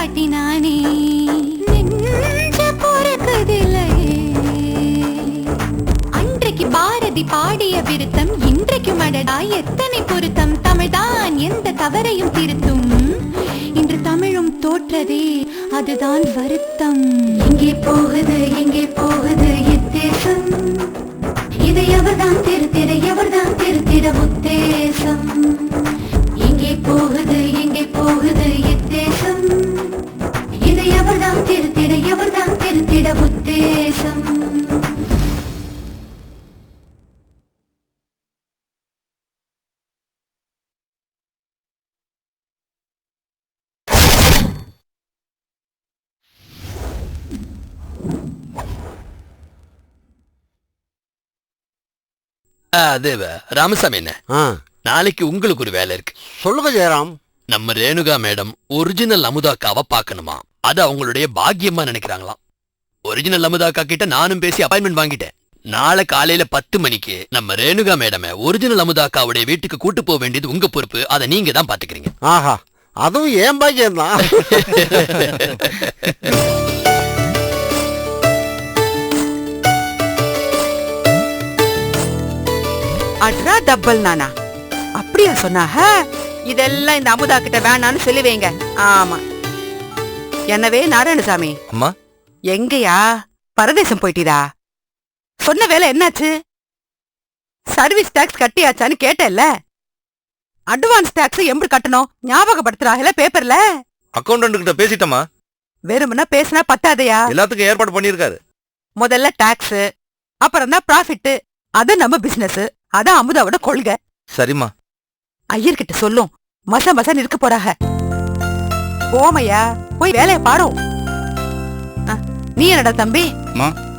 காட்டினானே நெஞ்ச பொறுக்குதில்லையே. அன்றைக்கு பாரதி பாடிய விருத்தம் இன்றைக்கு மடடா எத்தனை பொருத்தம். தமிழ்தான் எந்த தவறையும் திருத்தும். இன்று தமிழும் தோற்றதே அதுதான் வருத்தம். எங்கே போகுது எத்தேசம். இதை எவர்தான் திருத்திட உத்தேசம். எங்கே போகுது எத்தேசம். இதை எவர்தான் திருத்திட உத்தேசம். தேவ ராமசாமி என்ன நாளைக்கு உங்களுக்கு ஒரு வேலை இருக்கு. சொல்லுங்க ஜெயராம். நம்ம ரேணுகா மேடம் ஒரிஜினல் அமுதாக்காவை பார்க்கணுமா? அது அவங்களுடைய பாக்கியமா நினைக்கிறாங்களாம். ஒரிஜினல் அமுதாக்கா கிட்ட நானும் பேசி அப்பாயின்மெண்ட் வாங்கிட்டேன். நாளை காலையில 10 மணிக்கு நம்ம ரேணுகா மேடம் ஒரிஜினல் அமுதாக்காவுடைய வீட்டுக்கு கூட்டு போக வேண்டியது உங்க பொறுப்பு. அதை நீங்க தான் பாத்துக்கிறீங்க. ஆஹா, அதுவும் ஏன் பாக்கியம் தான். அட்ரா டப்பல் நானா அப்படியா சொன்னாக? இதெல்லாம் இந்த அமுதா கிட்ட வேணான்னு சொல்லுவேங்க. ஆமா. என்னவே நாராயணசாமி அம்மா, எங்கயா பரதேசம் போயிட்டீரா? சொன்ன வேலை என்னாச்சு? சர்வீஸ் டாக்ஸ் கட்டியாச்சான்னு கேட்டல்ல. அட்வான்ஸ் டாக்ஸ் எப்படி கட்டணும் ஞாபகப்படுத்துறாங்கல பேப்பர்ல. அக்கௌண்டன்ட் கிட்ட பேசிட்டமா? வெறுமனா பேசினா பத்தாதையா? எல்லாத்துக்கும் ஏற்பாடு பண்ணிருக்காரு. முதல்ல டாக்ஸ், அப்புறம் தான் ப்ராஃபிட். அத நம்ம பிசினஸ், அதான் அமுதாவோட கொள்கை. சரிம்மா. ஐயர்கிட்ட சொல்லும் மசம் இருக்க போறாக. போமையா போய் வேலைய பாரு. நீ என்னடா தம்பி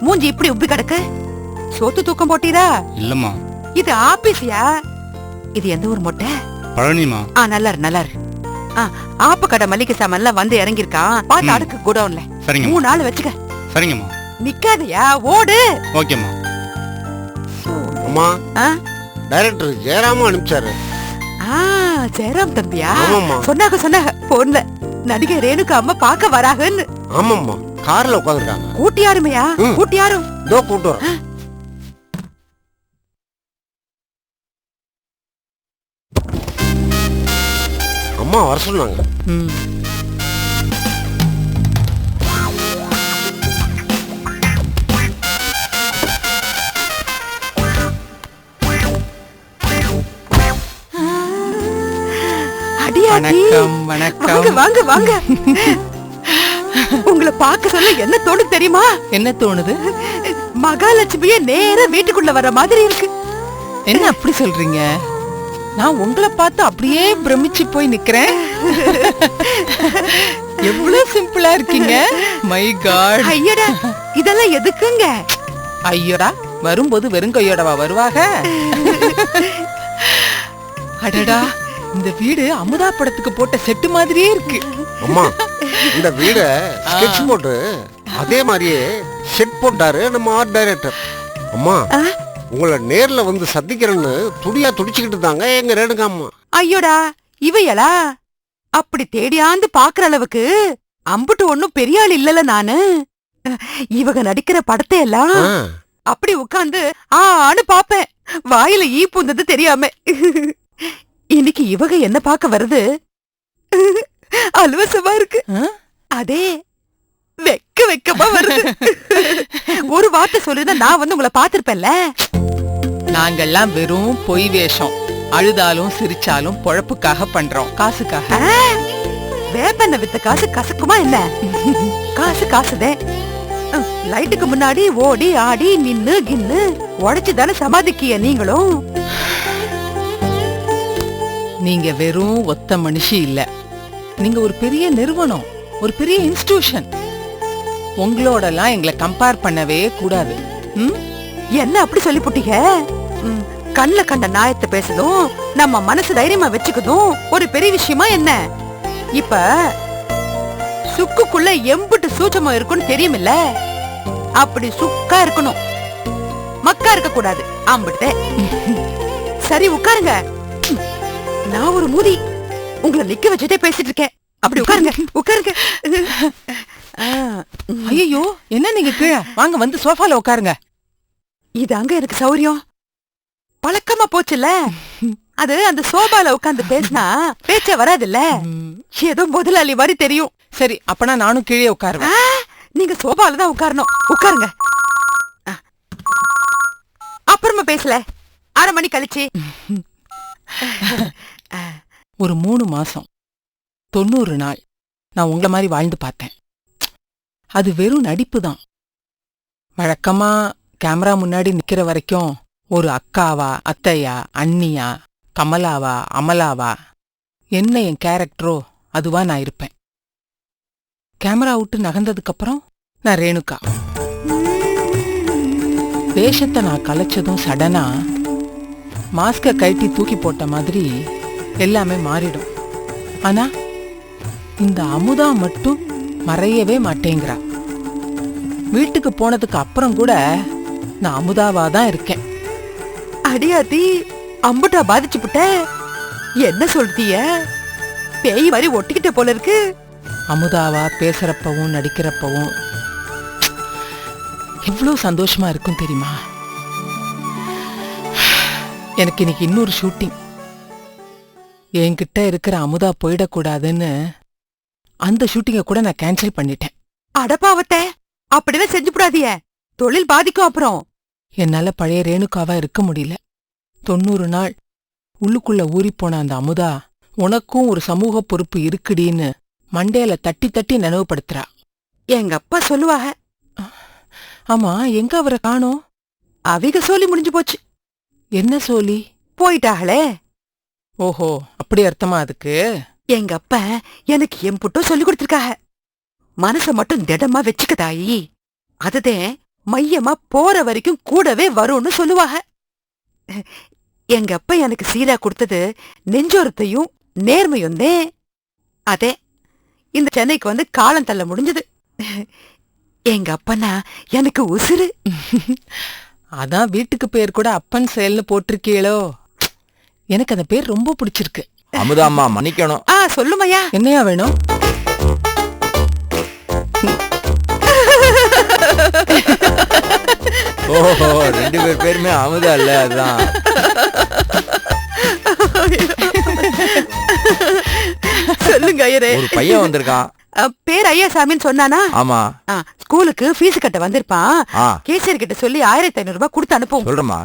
மூஞ்சி இப்படி உப்பி கிடக்கு? சோத்து தூக்கம் போட்டீரா? இல்லம்மா, இது ஆபீஸ்யா. இது எந்த ஊர் மொட்டை? பழனிமா. நல்லாரு. ஆப்ப கடை மல்லிகை சாமான்லாம் வந்து இறங்கிருக்கான். பார்த்து அடுக்கு குடோன்ல. சரிங்க. 3 நாள் வச்சுக்க. சரிங்கம்மா. நிக்காதயா, ஓடு. ஓகேம்மா. அம்மா, டைரக்டர் ஜெயராமும் அனுப்பிச்சாரு. ஜெயராம் தம்பியா? ஆமாம்மா. சொன்னாங்க போன்ல நடிகை ரேணுகா அம்மா பாக்க வராங்கன்னு. ஆமாம்மா, கார்ல உட்காந்துருக்காங்க. கூட்டியாருமையா? கூட்டியாரும் இதோ கூட்டு வர. அம்மா வர சொன்னாங்க. வாங்க. உங்களை பார்க்க சொல்ல என்ன தோணுது தெரியுமா? என்ன தோணுது? மகாலட்சுமியே நேரா வீட்டுக்குள்ள வர மாதிரி இருக்கு. என்ன அப்படி சொல்றீங்க? நான் உங்களை பார்த்து அப்படியே பிரமிச்சு போய் நிக்கிறேன். எவ்வளவு சிம்பிளா இருக்கீங்க. My God. ஐயடா, இதெல்லாம் எதுக்குங்க? ஐயோடா, வரும்போது வெறும் கையோடவா வருவாங்க? அடடா, இந்த வீடு அமுதா படத்துக்கு போட்ட செட்டு மாதிரியே இருக்கு. அம்மா, இந்த வீட ஸ்கெட்ச் போட்டு அதே மாதிரியே செட் போட்டாரு நம்ம ஆர்ட் டைரக்டர். அம்மா, உங்களை நேர்ல வந்து சந்திக்கிறேன்னு துடியா துடிச்சுக்கிட்டு தாங்க எங்க ரேணுகா அம்மா. ஐயோடா, இவையலா அப்படி தேடியாந்து பாக்குற அளவுக்கு அம்புட்டு ஒண்ணும் பெரிய ஆள் இல்லல நானு. இவங்க நடிக்கிற படத்தை எல்லாம் அப்படி உட்கார்ந்து ஆன்னு பாப்பேன். வாயில ஈ பூந்தது தெரியாம. இன்னைக்கு இவங்க என்ன பார்க்க வருது? அலுவசமா இருக்கு. அதே வெக்கமா வருது. ஒரு வார்த்தை சொல்லுதான் நான் வந்து உங்களை பாத்திருப்பேன்ல. நாங்கெல்லாம் வெறும் பொய் வேஷம். அழுதாலும் சிரிச்சாலும் பொழப்புக்காக பண்றோம், காசுக்காக. வேப்பெண்ண வித்த காசு கசக்குமா என்ன? காசுதே. லைட்டுக்கு முன்னாடி ஓடி ஆடி நின்னு கின்னு உடைச்சுதானே சமாதிக்கிய நீங்களும். நீங்க வெறும் ஒத்த மனுஷி இல்ல. நீங்க ஒரு பெரிய நிறுவனம், ஒரு பெரிய இன்ஸ்டிடியூஷன். உங்களோடலாம் எங்களை கம்பேர் பண்ணவே கூடாது. என்ன அப்படி சொல்லி போட்டீங்க? கண்ணுல கண்ட நாயத்தை பேசுதும் நம்ம மனசு தைரியமா வச்சுக்குதும் ஒரு பெரிய விஷயமா என்ன? இப்ப சுக்குக்குள்ள எம்புட்டு சூட்சமா இருக்குன்னு தெரியுமில்ல. அப்படி சுக்கா இருக்கணும், மக்கா இருக்க கூடாது. ஆம்பிட்டு சரி, உட்காருங்க. நான் ஒரு மூதி உங்களை நிக்க வச்சுட்டே பேசிட்டு இருக்கேன். அப்படி உட்காருங்க உட்காருங்க. ஐயோ, என்ன நீங்க கீழே வாங்க, வந்து சோஃபால உட்காருங்க. இது அங்க எனக்கு சௌரியம். பழக்கமா போச்சுல்ல. அது அந்த சோபால உட்கார்ந்து பேசினா பேச்ச வராதுல்ல. ஏதோ முதலாளி மாதிரி தெரியும். சரி, அப்பனா நானும் கீழே உட்காருவேன். நீங்க சோபால தான் உட்காரணும். உட்காருங்க. அப்புறமா பேசல, 1/2 மணி கழிச்சு. ஒரு 3 மாசம் 90 நாள் நான் உங்களை மாதிரி வாழ்ந்து பார்த்தேன். அது வெறும் நடிப்பு தான். வழக்கமா கேமரா முன்னாடி நிக்கிற வரைக்கும் ஒரு அக்காவா, அத்தையா, அண்ணியா, கமலாவா, அமலாவா, என்ன என் கேரக்டரோ அதுவா நான் இருப்பேன். கேமரா விட்டு நகர்ந்ததுக்கு அப்புறம் நான் ரேணுகா. வேஷத்தை நான் கலைச்சதும் சடனா மாஸ்க கழட்டி தூக்கி போட்ட மாதிரி எல்லாமே மாறிடும். ஆனா இந்த அமுதா மட்டும் மறையவே மாட்டேங்கிறா. வீட்டுக்கு போனதுக்கு அப்புறம் கூட நான் அமுதாவா தான் இருக்கேன். அடியாத்தி, அம்புட்டா பாதிச்சு புட்ட. என்ன சொல்றீங்க? பேய் மாதிரி ஒட்டிக்கிட்ட போல இருக்கு. அமுதாவா பேசுறப்பவும் நடிக்கிறப்பவும் எவ்வளவு சந்தோஷமா இருக்கும் தெரியுமா? எனக்கு இன்னைக்கு இன்னொரு ஷூட்டிங். என்கிட்ட இருக்கிற அமுதா போயிடக்கூடாதுன்னு அந்த ஷூட்டிங்கை கூட நான் கேன்சல் பண்ணிட்டேன். அடப்பாவத்த, அப்படிலாம் செஞ்சு விடாதீய. தொழில் பாதிக்கும் அப்புறம். என்னால பழைய ரேணுகாவா இருக்க முடியல. 90 நாள் உள்ளுக்குள்ள ஊறிப்போன அந்த அமுதா உனக்கும் ஒரு சமூக பொறுப்பு இருக்குடின்னு மண்டையில தட்டி தட்டி நினைவுபடுத்துறா. எங்க அப்பா சொல்லுவாங்க. ஆமா, எங்க அவரை காணோம்? அவிக சொல்லி முடிஞ்சு போச்சு. என்ன சொல்லி? போயிட்டாங்களே. ஓஹோ, அப்படி அர்த்தமா அதுக்கு? எங்க அப்பா எனக்கு எம்புட்டும் சொல்லி கொடுத்திருக்காக. மனச மட்டும் திடமா வச்சுக்க தாயி, அதுதான் மையமா போற வரைக்கும் கூடவே வரும்னு சொல்லுவாக. எங்க அப்பா எனக்கு சீரா கொடுத்தது நெஞ்சோரத்தையும் நேர்மையும் தான். அதே இந்த சென்னைக்கு வந்து காலம் தள்ள முடிஞ்சது. எங்க அப்பனா எனக்கு உசுரு. அதான் வீட்டுக்கு பேர் கூட அப்பன் செயல்னு போட்டிருக்கீளோ? எனக்கு அந்த பேர் ரொம்ப பிடிச்சிருக்கு. அமுதாம்மா மன்னிக்கணும். சொல்லுமையா. என்னையா வேணும்? ஓஹோ, 2 பேர் பேருமே அமுதா இல்ல, அதான். சொல்லுங்க ஐயரே. ஒரு பையன் வந்திருக்கான். பேர் ஐயாசாமின்னு சொன்னானா? ஆமா. ஸ்கூலுக்கு ஃபீஸ் கட்ட வந்திருப்பான். ஆ, கேசரி கிட்ட சொல்லி 1500 ரூபாய் கொடுத்து அனுப்பும். சொல்றேம்மா.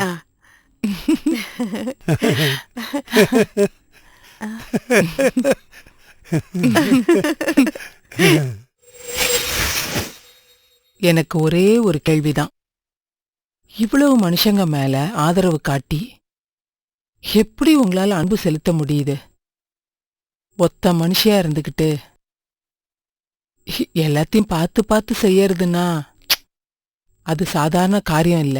எனக்கு ஒரே ஒரு கேள்விதான். இவ்வளவு மனுஷங்க மேல ஆதரவு காட்டி எப்படி உங்களால அன்பு செலுத்த முடியுது? ஒத்த மனுஷியா இருந்துகிட்டு எல்லாத்தையும் பார்த்து பார்த்து செய்யறதுன்னா அது சாதாரண காரியம் இல்ல.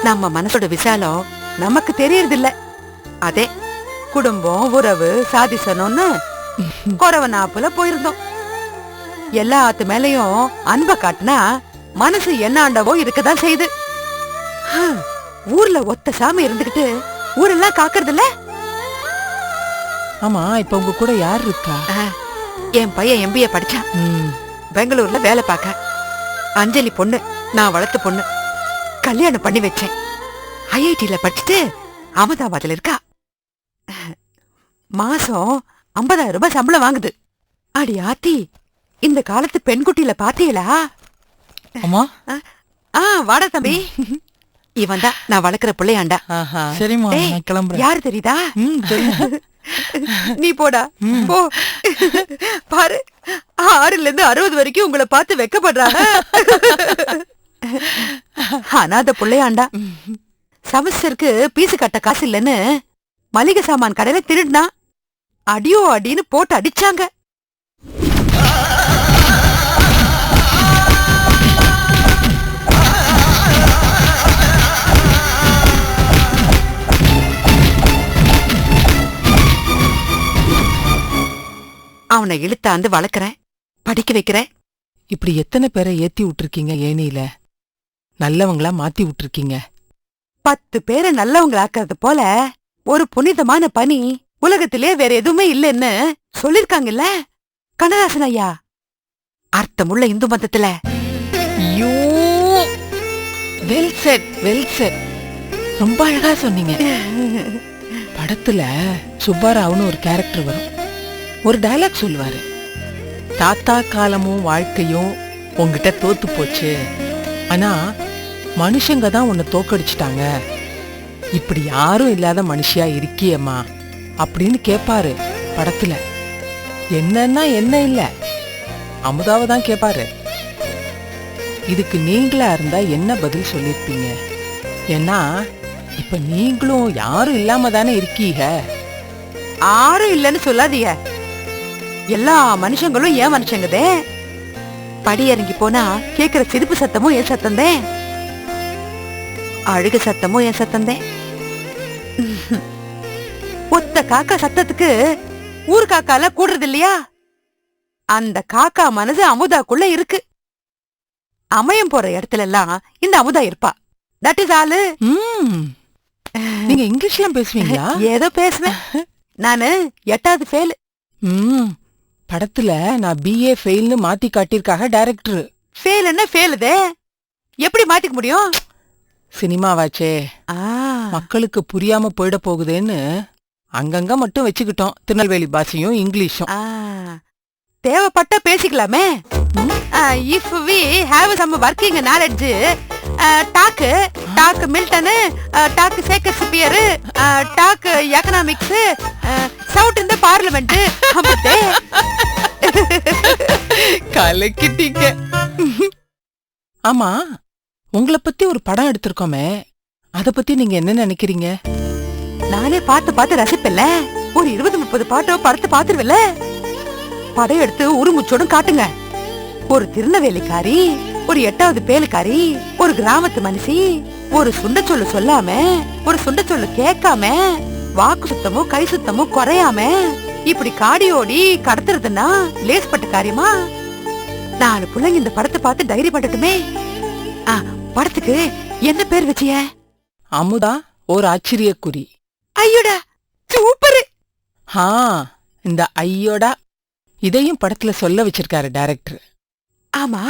நம்ம மனசோட விசாலம் நமக்கு தெரியறது இல்ல. அதே குடும்பம், உறவு, சாதிசனம்னு குறவனாப்புல போயிருந்தோம். எல்லாத்து மேலையும் அன்ப காட்டினா மனசு என்ன ஆண்டவோ இருக்கதான் செய்யுது. ஊர்ல ஒத்த சாமி இருந்துகிட்டு ஊரெல்லாம் காக்கறது இல்ல. ஆமா, இப்ப உங்க கூட யார் இருக்கா? என் பையன் MBA படிச்சான். பெங்களூர்ல வேலை பார்க்க. அஞ்சலி பொண்ணு, நான் வளர்த்த பொண்ணு. கல்யாணம் பண்ணி வச்சேன். IITல படிச்சுட்டு அகமதாபாத்ல இருக்கா. மாசம் 50,000 ரூபாய் சம்பளம் வாங்குது. அடி ஆத்தி, இந்த காலத்து பெண்குட்டியில பாத்தீங்களா? அம்மா, வாடா தம்பி. இவன் தான் நான் வளர்க்கிற பிள்ளையாண்டா. சரிம்மா, டேய், நான் கிளம்புறேன். யாரு தெரியுதா? நீ போடா போ. பாரு, 6ல இருந்து 60 வரைக்கும் உங்களை பார்த்து வெக்கப்படுறாங்க. அனாத பிள்ளையாண்டா. செமஸ்டருக்கு பீசு கட்ட காசு இல்லன்னு மளிகை சாமான் கடையில திருடினா அடியோ அடின்னு போட்டு அடிச்சாங்க. அவனை இழுத்தாந்து வளர்க்கறேன், படிக்க வைக்கிறேன். இப்படி எத்தனை பேரை ஏத்தி விட்டுருக்கீங்க ஏனியில? நல்லவங்களா மாத்தி விட்டுருக்கீங்க. 10 பேரை நல்லவங்களாக்குறது போல ஒரு புனிதமான பணி உலகத்திலே வேற எதுவுமே இல்லைன்னு சொல்லிருக்காங்கல்ல கண்ணதாசன் ஐயா, அர்த்தமுள்ள இந்து மதத்துல. ஐயோ, வெல் செட், வெல் செட். ரொம்ப அழகா சொன்னீங்க. படத்துல சுப்பாராவ்னு ஒரு கேரக்டர் வரும். ஒரு டயலாக் சொல்லுவாரு, தாத்தா காலமும் வாழ்க்கையும் உங்ககிட்ட தோத்து போச்சு, ஆனா மனுஷங்க தான் உன்னை தோக்கடிச்சிட்டாங்க, இப்படி யாரும் இல்லாத மனுஷியா இருக்கியம்மா அப்படின்னு கேட்பாரு படத்துல. என்னன்னா என்ன இல்ல, அமுதாவை தான் கேட்பாரு. இதுக்கு நீங்களா இருந்தா என்ன பதில் சொல்லிருப்பீங்க? ஏன்னா இப்ப நீங்களும் யாரும் இல்லாம தானே இருக்கீங்க. யாரும் இல்லன்னு சொல்லாதீங்க, எல்லா மனுஷங்களும் ஏன் மனுஷங்கதே. படி இறங்கி போனா கேக்குற சிரிப்பு சத்தமும் என் சத்தந்தே, அழுகு சத்தமும் என் சத்தந்தே. ஒத்த காக்கா சத்தத்துக்கு ஊர் காக்கால கூடுறது இல்லையா? அந்த காக்கா மனசு அமுதாக்குள்ள இருக்கு. அமையம் போற இடத்துல எல்லாம் இந்த அமுதா இருப்பா. தட் இஸ் ஆளு. நீங்க இங்கிலீஷ்லாம் பேசுவீங்களா? ஏதோ பேசுவேன். நானு 8வது ஃபெயில். படத்துல நான் BA ஃபெயில்னு மாத்தி காட்டியிருக்காக டைரக்டர். ஃபெயில் என்ன ஃபெயிலுதே, எப்படி மாத்திக்க முடியும்? சினிமாவாச்சே, மக்களுக்கு புரியாம போயிட போகுதேன்னு அங்கங்க மட்டும் வச்சுக்கிட்டோம், திருநெல்வேலி பாஷையும் இங்கிலீஷும். தேவைப்பட்டா பேசிக்கலாமே. If we have some working knowledge, talk Milton, talk Shakespeare, talk economics, shout இந்த பார்லிமெண்ட். கலக்கிட்டீங்க. ஆமா, உங்களை பத்தி ஒரு படம் எடுத்திருக்கோமே, அத பத்தி நீங்க என்ன நினைக்கிறீங்க? நானே பார்த்து ரசிப்பேன்ல. ஒரு 20-30 பாட்டோ படத்தை பாத்துருவேல. படம் எடுத்து உருமுச்சோடும் காட்டுங்க. ஒரு திருநெல்வேலிக்காரி, ஒரு 8வது பேலுக்காரி, ஒரு கிராமத்து மனுஷி, ஒரு சுண்ட சொல்லு சொல்லாம, ஒரு சுண்ட சொல்லு கேட்காம, வாக்கு சுத்தமும் கை சுத்தமும் குறையாம இப்படி காடியோடி கடத்துறதுன்னா லேஸ்பட்ட காரியமா? 4 பிள்ளைங்க இந்த படத்தை பார்த்து டைரி பண்ணட்டுமே. படத்துக்கு என்ன பேர் வச்சிய? அமுதா ஒரு ஆச்சரியக்குறி. ஐயோடா, சூப்பர். இந்த ஐயோடா இதையும் படத்துல சொல்ல வச்சிருக்காரு டைரக்டர். ஆமா,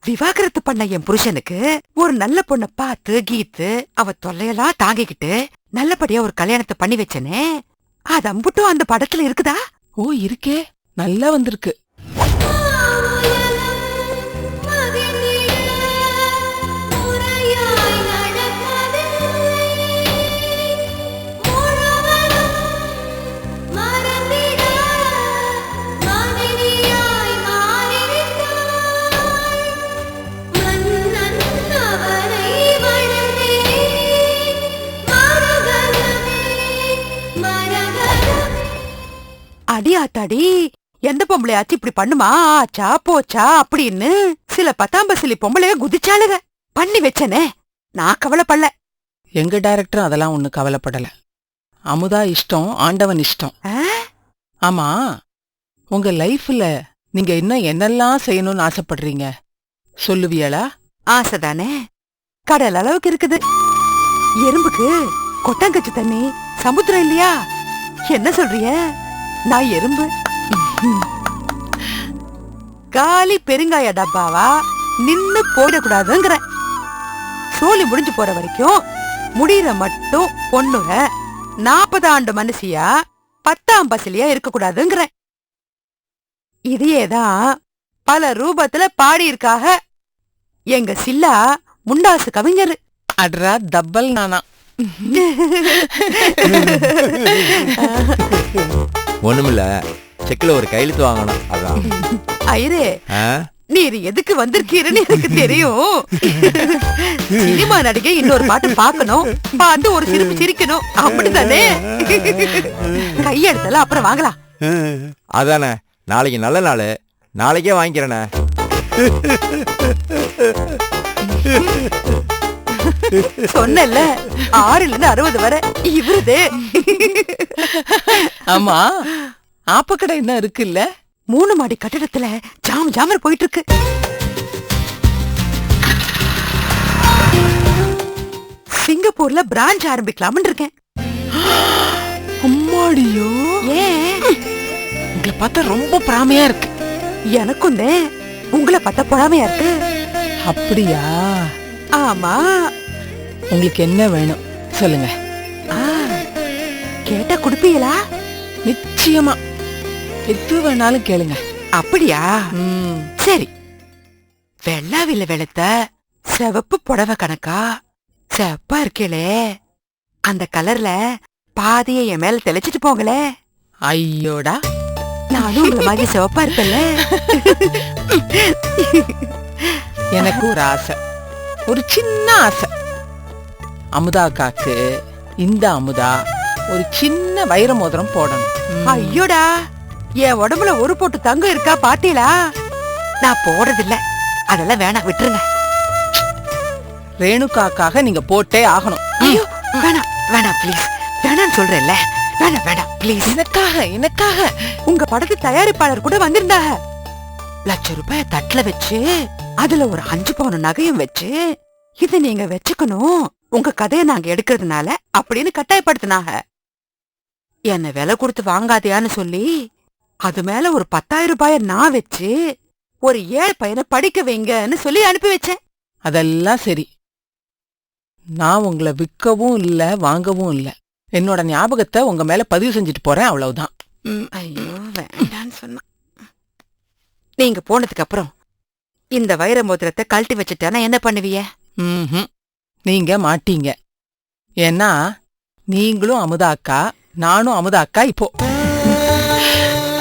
விவாகரத்து பண்ண என் புருஷனுக்கு ஒரு நல்ல பொண்ண பார்த்து கீத்து அவ தொல்லையெல்லாம் தாங்கிக்கிட்டு நல்லபடியா ஒரு கல்யாணத்தை பண்ணி வச்சனே, அது அம்புட்டும் அந்த படத்துல இருக்குதா? ஓ, இருக்கே, நல்லா வந்திருக்கு. அடியாத்தாடி, எந்த பொம்பளையாச்சு இப்படி பண்ணுமா? ஆச்சா போச்சா அப்படின்னு சில 10ஆம் பசலி பொம்பளைய குதிச்சாளுக. பண்ணி வச்சனே, நான் கவலைப்படல. எங்க டைரக்டர் அதெல்லாம் ஒண்ணு கவலைப்படல. அமுதா இஷ்டம், ஆண்டவன் இஷ்டம். ஆமா, உங்க லைஃப்ல நீங்க இன்னும் என்னெல்லாம் செய்யணும்னு ஆசைப்படுறீங்க சொல்லுவியலா? ஆசைதானே, கடல் அளவுக்கு இருக்குது. எறும்புக்கு கொட்டாங்கச்சி தண்ணி சமுத்திரம் இல்லையா? என்ன சொல்றிய? நான் எறும்பு. காலி பெருங்காய டப்பாவா நின்னு போயிடக்கூடாதுங்கிற. சோழி முடிஞ்சு போற வரைக்கும் முடியிற மட்டும் பொண்ணுக 40 ஆண்டு மனுஷியா 10ஆம் பசலியா இருக்கக்கூடாதுங்கிற. இதையேதான் பல ரூபத்துல பாடியிருக்காக எங்க சில்லா முண்டாசு கவிஞர். அட்ரா தப்பல் நானா. ஒண்ணுமில்ல, செக்ல ஒரு கையெழுத்து வாங்கணும், அதான். ஐயரே, நீர் எதுக்கு வந்திருக்கீருன்னு எனக்கு தெரியும். சினிமா நடிகை இன்னொரு பாட்டு பார்க்கணும், பார்த்து ஒரு சிரிப்பு சிரிக்கணும், அப்படித்தானே? கையெழுத்தெல்லாம் அப்புறம் வாங்கலாம். அதானே, நாளைக்கு நல்ல நாள், நாளைக்கே வாங்கிக்கிறேனே. சொன்னல 6லிருந்து 60 வரை இவருதே. ஆமா, ஆப்பக்கடை என்ன இருக்குல்ல? 3 மாடி கட்டடத்துல ஜாமர் போயிட்டு இருக்கு. சிங்கப்பூர்ல பிரான்ச் ஆரம்பிக்கலாம்னு இருக்கேன். அம்மாடியோ, ஏன் உங்களை பார்த்தா ரொம்ப பொறாமையா இருக்கு. எனக்கும் உங்களை பார்த்தா பொறாமையா இருக்கு. அப்படியா? ஆமா. உங்களுக்கு என்ன வேணும் சொல்லுங்க. கேட்டா குடுப்பீங்களா? நிச்சயமா எது வேணாலும் கேளுங்க. அப்படியா? ம், சரி. வெள்ளாவில வெளுத்த சிவப்பு புடவை கணக்கா சிவப்பா இருக்கேளே, அந்த கலர்ல பாதியை என் மேல தெளிச்சிட்டு போங்களே. ஐயோடா, நானும் உங்களை மாதிரி சிவப்பா இருப்பேன்ல. எனக்கு ஒரு ஆசை, ஒரு சின்ன ஆசை. அமுதா அக்காக்கு இந்த அமுதா ஒரு சின்ன வைர மோதிரம் போடணும். ஐயோடா, என் உடம்புல ஒரு போட்டு தங்கம் இருக்கா பாத்தீங்களா? நான் போடுறதில்ல, அதெல்லாம் வேணாம், விட்டுருங்க. ரேணுகாக்காக நீங்க போட்டே ஆகணும். ஐயோ வேணாம் வேணாம் ப்ளீஸ், வேணான்னு சொல்றேன்ல. வேணாம் வேணாம் ப்ளீஸ். எனக்காக உங்க படத்து தயாரிப்பாளர் கூட வந்திருந்தாங்க. ₹1,00,000 தட்டுல வச்சு அதுல ஒரு 5 பவுன் நகையும் வச்சு, இத நீங்க வச்சுக்கணும், உங்க கதையை நாங்க எடுக்கிறதுனால அப்படின்னு கட்டாயப்படுத்தினாங்க. என்ன விலை கொடுத்து வாங்காதையான்னு சொல்லி அது மேல ஒரு ₹10,000 நான் வச்சு ஒரு ஏழை பையனை படிக்க வைங்கன்னு சொல்லி அனுப்பி வச்சேன். அதெல்லாம் சரி. நான் உங்களை விற்கவும் இல்ல வாங்கவும் இல்ல. என்னோட ஞாபகத்தை உங்க மேல பதிவு செஞ்சுட்டு போறேன், அவ்வளவுதான். ஐயோ வேண்டான்னு சொன்னா. நீங்க போனதுக்கு அப்புறம் இந்த வைர மோதிரத்தை கழட்டி வச்சுட்டானா என்ன பண்ணுவீங்க? ம்ஹும். நீங்க மாட்டீங்க. ஏன்னா நீங்களும் அமுதா அக்கா, நானும் அமுதா அக்கா. இப்போ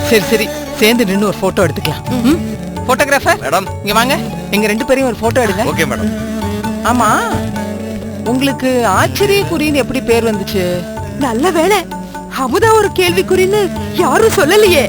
சரி சரி, சேர்ந்து நின்னு ஒரு போட்டோ எடுத்துக்கலாம். போட்டோகிராஃபர் மேடம், இங்க வாங்க, எங்க 2 பேரையும் ஒரு போட்டோ எடுங்க. Okay madam. ஆமா, உங்களுக்கு ஆச்சரியக்குறின்னு எப்படி பேர் வந்துச்சு? நல்ல வேளை, அமுதா ஒரு கேள்விக்குறின்னு யாரும் சொல்லலையே.